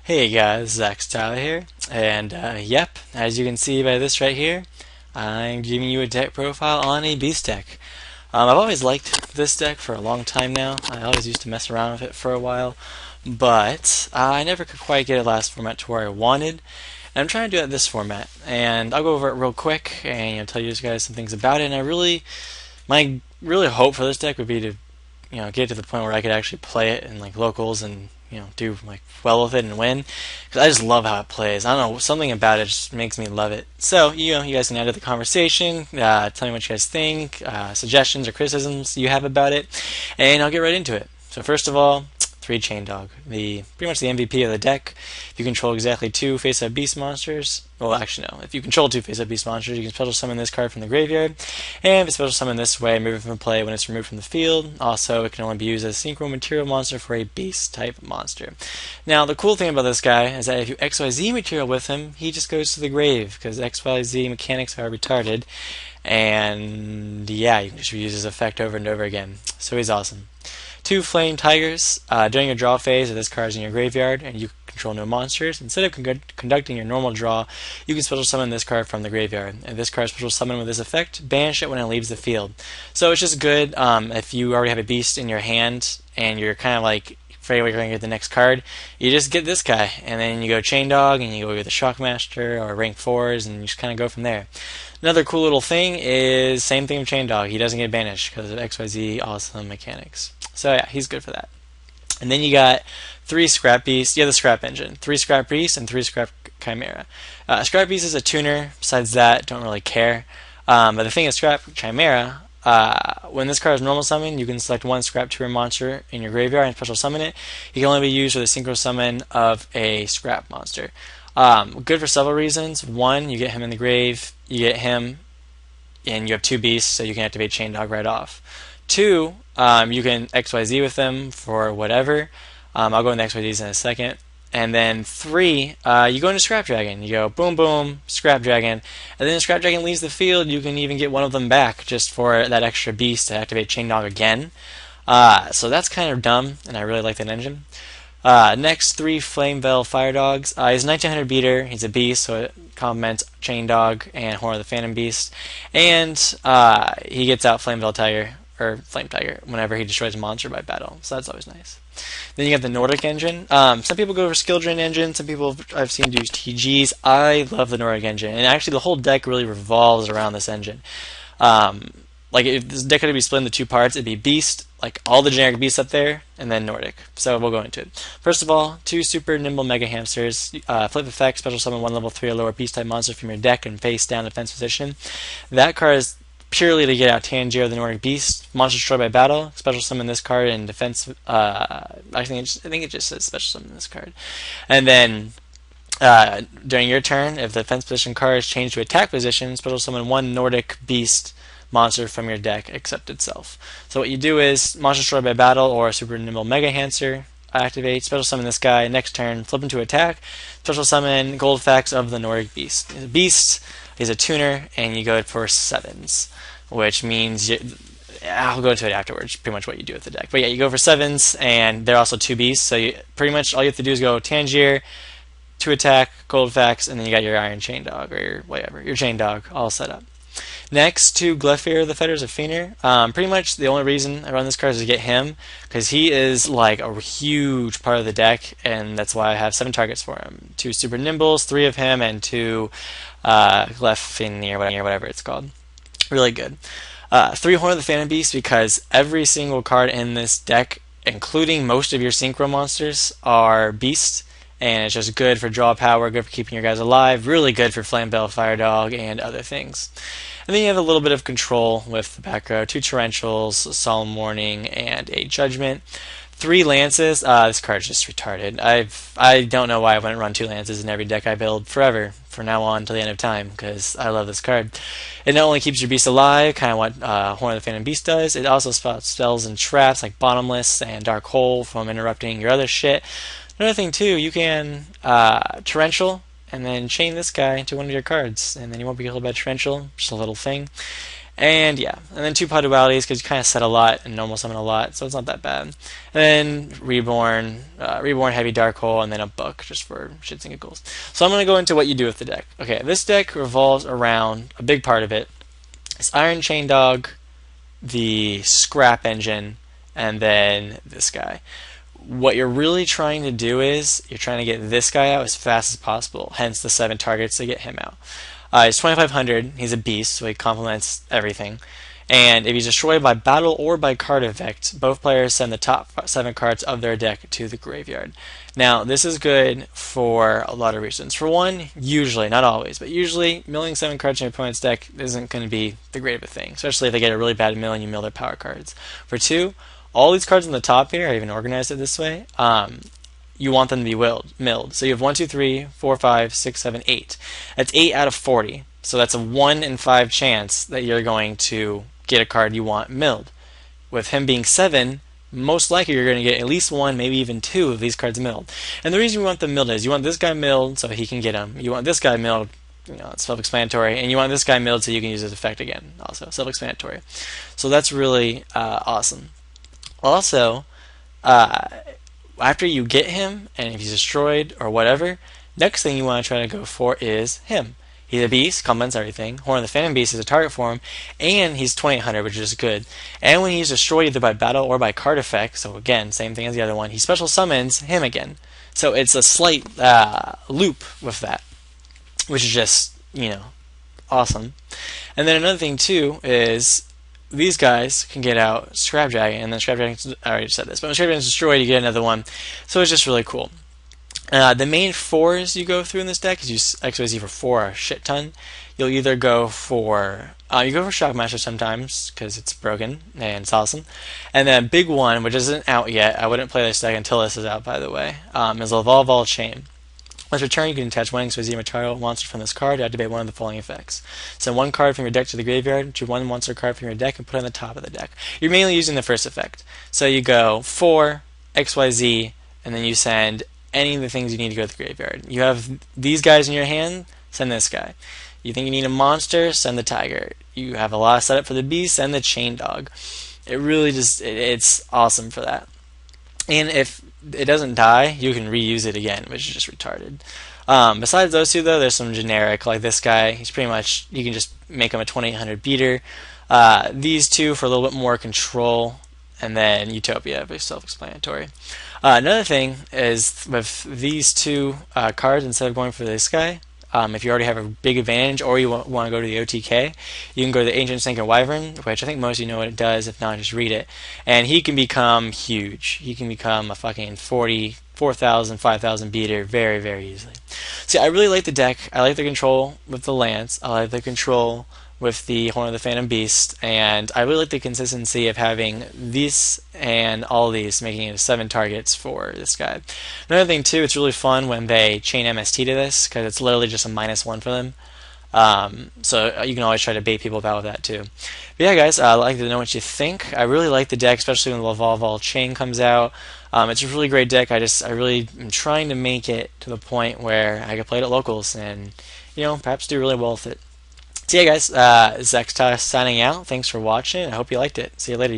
Hey guys, Zach Tyler here, and yep, as you can see by this right here, I'm giving you a deck profile on a beast deck. I've always liked this deck for a long time now. I always used to mess around with it for a while, but I never could quite get it last format to where I wanted. And I'm trying to do it this format, and I'll go over it real quick and tell you guys some things about it. And my really hope for this deck would be to get to the point where I could actually play it in like locals and do like well with it and win, because I just love how it plays. I don't know, something about it just makes me love it. So you guys can add to the conversation, tell me what you guys think, suggestions or criticisms you have about it, and I'll get right into it. So first of all, 3 Chain Dog, the pretty much the MVP of the deck. If you control exactly 2 face-up beast monsters, well, actually no, if you control 2 face-up beast monsters, you can special summon this card from the graveyard, and if it's special summon this way, move it from play when it's removed from the field. Also, it can only be used as a synchro material monster for a beast type monster. Now, the cool thing about this guy is that if you XYZ material with him, he just goes to the grave, because XYZ mechanics are retarded, and yeah, you can just use his effect over and over again. So he's awesome. 2 Flame Tigers. During your draw phase, if this card is in your graveyard and you control no monsters, instead of conducting your normal draw, you can special summon this card from the graveyard. If this card is special summoned with this effect, banish it when it leaves the field. So it's just good if you already have a beast in your hand and you're kind of like afraid you're going to get the next card. You just get this guy, and then you go Chain Dog, and you go with the Shockmaster or rank 4s, and you just kind of go from there. Another cool little thing is same thing with Chain Dog. He doesn't get banished because of XYZ awesome mechanics. So yeah, he's good for that. And then you got 3 Scrap Beasts. Yeah, the Scrap Engine. 3 Scrap Beasts and 3 Scrap Chimera. Scrap Beast is a tuner. Besides that, don't really care. But the thing is, Scrap Chimera, when this card is normal summon, you can select 1 Scrap tuner monster in your graveyard and special summon it. It can only be used with a synchro summon of a Scrap monster. Good for several reasons. 1, you get him in the grave. You get him, and you have 2 beasts, so you can activate Chain Dog right off. 2, you can XYZ with them for whatever. I'll go into XYZs in a second. And then 3, you go into Scrap Dragon. You go boom, boom, Scrap Dragon. And then the Scrap Dragon leaves the field. You can even get one of them back just for that extra beast to activate Chain Dog again. So that's kind of dumb, and I really like that engine. Next, 3 Flame Veil Fire Dogs. He's a 1900 beater. He's a beast, so it complements Chain Dog and Horror of the Phantom Beast. And he gets out Flame Veil Tiger, or Flame Tiger, whenever he destroys a monster by battle. So that's always nice. Then you have the Nordic engine. Some people go for skill drain engine. Some people I've seen use TGs. I love the Nordic engine, and actually the whole deck really revolves around this engine. Like if this deck had to be split into 2 parts, it'd be Beast, like all the generic beasts up there, and then Nordic. So we'll go into it. First of all, 2 super nimble mega hamsters. Flip effect, special summon 1 level 3 or lower beast type monster from your deck and face down defense position. That card is purely to get out Tangier, the Nordic Beast. Monster destroyed by battle. Special summon this card in defense. I think it just says special summon this card. And then during your turn, if the defense position card is changed to attack position, special summon 1 Nordic Beast monster from your deck except itself. So what you do is monster destroyed by battle or super nimble mega hamster. Activate, special summon this guy. Next turn, flip him to attack. Special summon Gold Fax of the Nordic Beast. The Beast is a tuner, and you go for 7s, which means I'll go into it afterwards. Pretty much what you do with the deck. But yeah, you go for 7s, and they're also 2 beasts. So pretty much all you have to do is go Tangier, 2 attack, Gold Fax, and then you got your Iron Chain Dog or your whatever, your Chain Dog all set up. Next, 2 Glyphir, the Fetters of Fenrir. Pretty much the only reason I run this card is to get him, because he is like a huge part of the deck, and that's why I have 7 targets for him. 2 Super Nimbles, 3 of him, and 2 Glyphir, whatever it's called. Really good. 3 Horn of the Phantom Beast, because every single card in this deck, including most of your Synchro monsters, are beasts. And it's just good for draw power, good for keeping your guys alive, really good for Flame Veil Fire Dog, and other things. And then you have a little bit of control with the back row, 2 Torrentials, a Solemn Warning, and a Judgment. 3 Lances. This card's just retarded. I don't know why I wouldn't run 2 Lances in every deck I build forever, from now on till the end of time, because I love this card. It not only keeps your beast alive, kind of what Horn of the Phantom Beast does, it also spots spells and traps like Bottomless and Dark Hole from interrupting your other shit. Another thing too, you can Torrential and then chain this guy to one of your cards, and then you won't be killed by Torrential. Just a little thing. And yeah, and then 2 pot dualities because you kind of set a lot and normal summon a lot, so it's not that bad. And then Reborn, Reborn, Heavy Dark Hole, and then a Book just for shits and giggles. So I'm going to go into what you do with the deck. Okay, this deck revolves around a big part of it. It's Iron Chain Dog, the Scrap Engine, and then this guy. What you're really trying to do is you're trying to get this guy out as fast as possible, hence the 7 targets to get him out. He's 2500, he's a beast, so he complements everything. And if he's destroyed by battle or by card effect, both players send the top 7 cards of their deck to the graveyard. Now, this is good for a lot of reasons. For one, usually, not always, but usually, milling 7 cards in your opponent's deck isn't going to be the great of a thing, especially if they get a really bad mill and you mill their power cards. For two, all these cards on the top here, I even organized it this way, you want them to be milled. So you have 1, 2, 3, 4, 5, 6, 7, 8. That's 8 out of 40. So that's a 1 in 5 chance that you're going to get a card you want milled. With him being 7, most likely you're going to get at least 1, maybe even 2 of these cards milled. And the reason you want them milled is you want this guy milled so he can get him. You want this guy milled, it's self-explanatory. And you want this guy milled so you can use his effect again, also self-explanatory. So that's really awesome. Also, after you get him, and if he's destroyed or whatever, next thing you want to try to go for is him. He's a beast, complements everything. Horn of the Phantom Beast is a target for him, and he's 2800, which is good. And when he's destroyed either by battle or by card effect, so again, same thing as the other one, he special summons him again. So it's a slight loop with that, which is just, awesome. And then another thing too is these guys can get out Scrap Dragon, and then Scrap Dragon, I already said this, but when Scrap Dragon is destroyed, you get another one. So it's just really cool. The main 4s you go through in this deck is use XYZ for 4 a shit ton. You'll either go for Shockmaster sometimes because it's broken and it's awesome, and then a big one which isn't out yet. I wouldn't play this deck until this is out, by the way. Is Evolve All Chain. Once return, you can attach one XYZ material monster from this card to activate one of the following effects. Send 1 card from your deck to the graveyard, choose 1 monster card from your deck, and put it on the top of the deck. You're mainly using the first effect. So you go 4, XYZ, and then you send any of the things you need to go to the graveyard. You have these guys in your hand, send this guy. You think you need a monster, send the tiger. You have a lot of setup for the beast, send the chain dog. It really just, it's awesome for that. And if it doesn't die, you can reuse it again, which is just retarded. Besides those two, though, there's some generic, like this guy. He's pretty much, you can just make him a 2800 beater. These two for a little bit more control, and then Utopia, very self-explanatory. Another thing is with these 2 cards, instead of going for this guy, if you already have a big advantage or you want to go to the OTK, you can go to the Ancient Snake and Wyvern, which I think most of you know what it does. If not, just read it. And he can become huge. He can become a fucking 4,000, 5,000 beater very, very easily. See, I really like the deck. I like the control with the Lance. I like the control with the Horn of the Phantom Beast, and I really like the consistency of having these and all these, making it 7 targets for this guy. Another thing too, it's really fun when they chain MST to this, because it's literally just a -1 for them. So you can always try to bait people out with that too. But yeah, guys, I'd like to know what you think. I really like the deck, especially when the Evolve All Chain comes out. It's a really great deck. I really am trying to make it to the point where I can play it at locals and, perhaps do really well with it. So yeah, guys, Zach signing out. Thanks for watching. I hope you liked it. See you later.